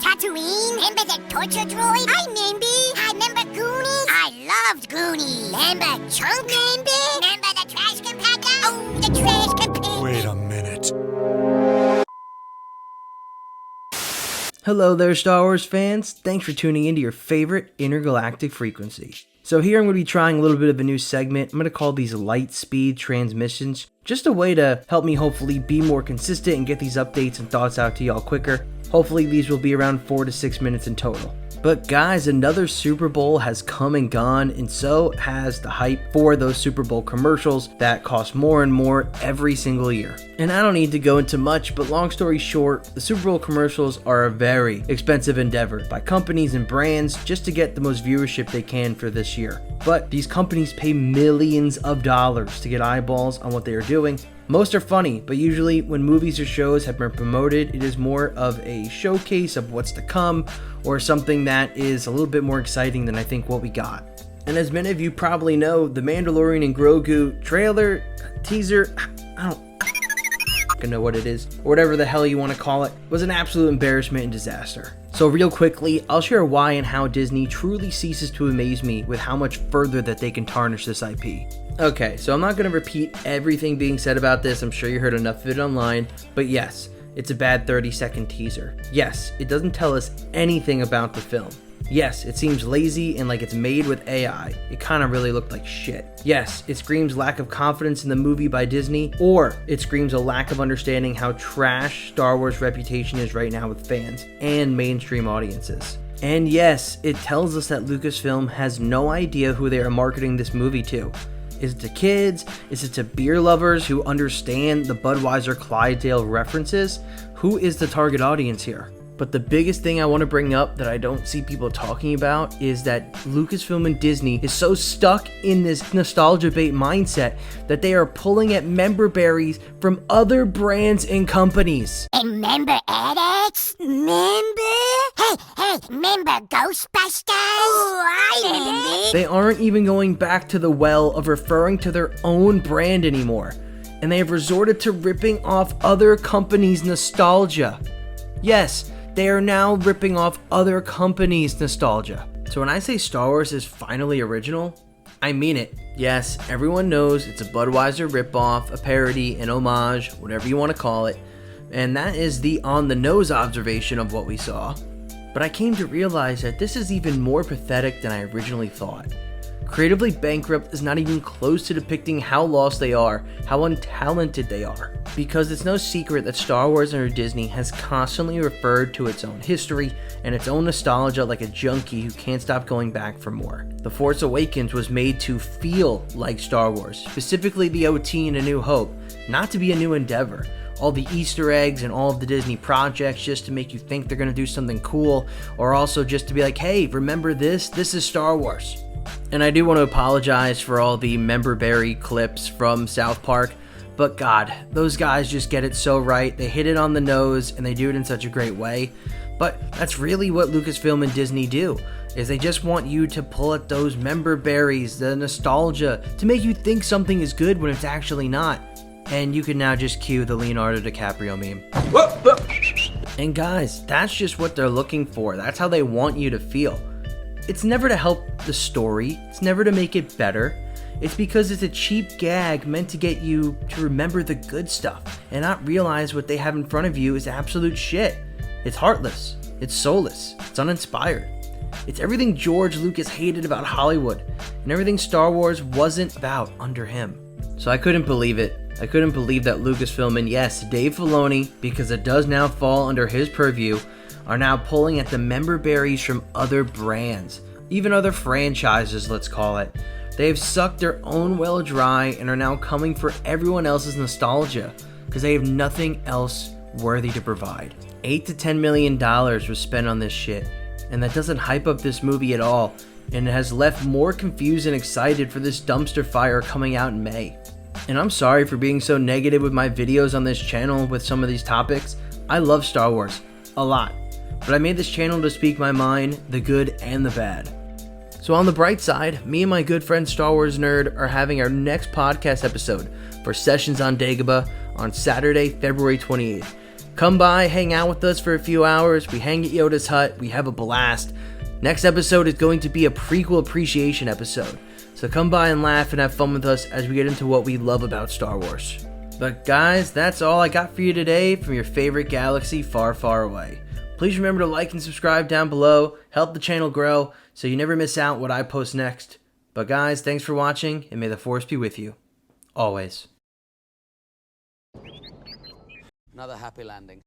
Tatooine? Remember the torture droid? I remember Goonies. I loved Goonies. Remember Chunk? Remember the trash compactor? Oh, the trash compactor. Wait a minute. Hello there, Star Wars fans. Thanks for tuning into your favorite intergalactic frequency. So here I'm going to be trying a little bit of a new segment. I'm going to call these light speed transmissions. Just a way to help me hopefully be more consistent and get these updates and thoughts out to y'all quicker. Hopefully these will be around 4 to 6 minutes in total. But guys, another Super Bowl has come and gone, and so has the hype for those Super Bowl commercials that cost more and more every single year. And I don't need to go into much, but long story short, the Super Bowl commercials are a very expensive endeavor by companies and brands just to get the most viewership they can for this year. But these companies pay millions of dollars to get eyeballs on what they are doing. Most are funny, but usually when movies or shows have been promoted, it is more of a showcase of what's to come, or something that is a little bit more exciting than I think what we got. And as many of you probably know, the Mandalorian Grogu trailer, teaser, I don't know what it is, or whatever the hell you want to call it, was an absolute embarrassment and disaster. So real quickly, I'll share why and how Disney truly ceases to amaze me with how much further that they can tarnish this IP. Okay, so I'm not going to repeat everything being said about this, I'm sure you heard enough of it online, but yes, it's a bad 30-second teaser. Yes, it doesn't tell us anything about the film. Yes, it seems lazy and like it's made with AI. It kind of really looked like shit. Yes, it screams lack of confidence in the movie by Disney, or it screams a lack of understanding how trash Star Wars' reputation is right now with fans and mainstream audiences. And yes, it tells us that Lucasfilm has no idea who they are marketing this movie to. Is it to kids? Is it to beer lovers who understand the Budweiser Clydesdale references? Who is the target audience here? But the biggest thing I want to bring up that I don't see people talking about is that Lucasfilm and Disney is so stuck in this nostalgia bait mindset that they are pulling at member berries from other brands and companies. And remember edits? Hey, remember Ghostbusters? Oh, I remember. They aren't even going back to the well of referring to their own brand anymore, and they have resorted to ripping off other companies' nostalgia. Yes, they are now ripping off other companies' nostalgia. So when I say Star Wars is finally original, I mean it. Yes, everyone knows it's a Budweiser ripoff, a parody, an homage, whatever you want to call it, and that is the on-the-nose observation of what we saw. But I came to realize that this is even more pathetic than I originally thought. Creatively Bankrupt is not even close to depicting how lost they are, how untalented they are. Because it's no secret that Star Wars under Disney has constantly referred to its own history and its own nostalgia like a junkie who can't stop going back for more. The Force Awakens was made to feel like Star Wars, specifically the OT in A New Hope, not to be a new endeavor. All the Easter eggs and all of the Disney projects just to make you think they're going to do something cool, or also just to be like, hey, remember this? This is Star Wars. And I do want to apologize for all the member berry clips from South Park, but God, those guys just get it so right. They hit it on the nose and they do it in such a great way. But that's really what Lucasfilm and Disney do, is they just want you to pull at those member berries, the nostalgia, to make you think something is good when it's actually not. And you can now just cue the Leonardo DiCaprio meme. And guys, that's just what they're looking for. That's how they want you to feel. It's never to help the story. It's never to make it better. It's because it's a cheap gag meant to get you to remember the good stuff and not realize what they have in front of you is absolute shit. It's heartless. It's soulless. It's uninspired. It's everything George Lucas hated about Hollywood and everything Star Wars wasn't about under him. So I couldn't believe it. I couldn't believe that Lucasfilm and yes, Dave Filoni, because it does now fall under his purview, are now pulling at the member berries from other brands, even other franchises, let's call it. They have sucked their own well dry and are now coming for everyone else's nostalgia because they have nothing else worthy to provide. $8 to $10 million was spent on this shit, and that doesn't hype up this movie at all, and it has left more confused and excited for this dumpster fire coming out in May. And I'm sorry for being so negative with my videos on this channel with some of these topics. I love Star Wars, a lot. But I made this channel to speak my mind, the good and the bad. So on the bright side, me and my good friend Star Wars Nerd are having our next podcast episode for Sessions on Dagobah on Saturday, February 28th. Come by, hang out with us for a few hours. We hang at Yoda's hut. We have a blast. Next episode is going to be a prequel appreciation episode. So come by and laugh and have fun with us as we get into what we love about Star Wars. But guys, that's all I got for you today from your favorite galaxy far, far away. Please remember to like and subscribe down below. Help the channel grow so you never miss out what I post next. But guys, thanks for watching, and may the Force be with you. Always. Another happy landing.